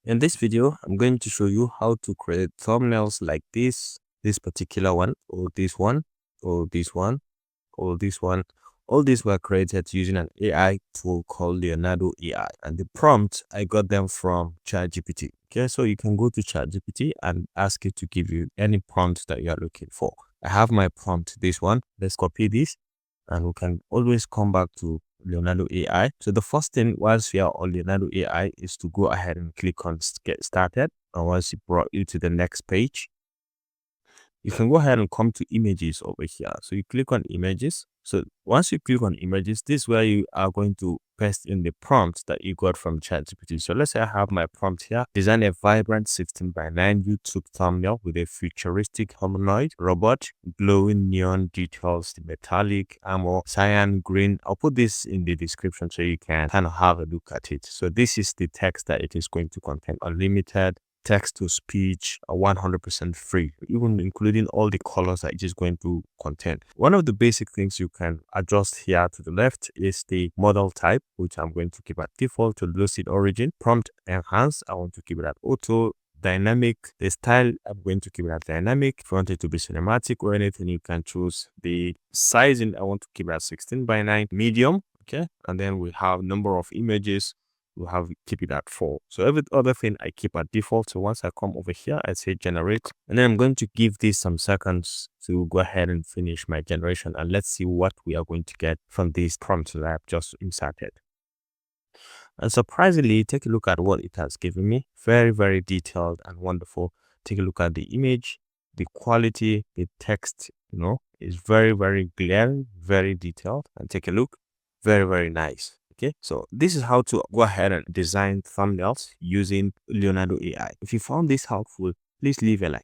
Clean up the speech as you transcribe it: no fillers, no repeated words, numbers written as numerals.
In this video, I'm going to show you how to create thumbnails like this particular one, or this one, or this one, or this one. All these were created using an AI tool called Leonardo AI, and the prompt I got them from ChatGPT. Okay, so you can go to ChatGPT and ask it to give you any prompt that you are looking for. I have my prompt, this one. Let's copy this, and we can always come back to Leonardo AI. So the first thing whilst we are on Leonardo AI is to go ahead and click on get started. And once it brought you to the next page, you can go ahead and come to images over here. So you click on images. So once you click on images, this is where you are going to paste in the prompt that you got from ChatGPT. So let's say I have my prompt here: design a vibrant 16:9 YouTube thumbnail with a futuristic humanoid robot, glowing neon details, metallic armor, cyan green. I'll put this in the description so you can kind of have a look at it. So this is the text that it is going to contain: unlimited text to speech, 100% free, even including all the colors that it is going to contain. One of the basic things you can adjust here to the left is the model type, which I'm going to keep at default to lucid origin. Prompt enhance, I want to keep it at auto. Dynamic, the style, I'm going to keep it at dynamic. If you want it to be cinematic or anything, you can choose. The sizing, I want to keep it at 16:9 medium. Okay, and then we have number of images, we'll have keep it at 4. So every other thing I keep at default. So once I come over here, I say generate, and then I'm going to give this some seconds to go ahead and finish my generation, and let's see what we are going to get from this prompt that I've just inserted. And surprisingly, take a look at what it has given me. Very, very detailed and wonderful. Take a look at the image, the quality, the text, is very, very glaring, very detailed. And take a look, very, very nice. Okay, so this is how to go ahead and design thumbnails using Leonardo AI. If you found this helpful, please leave a like.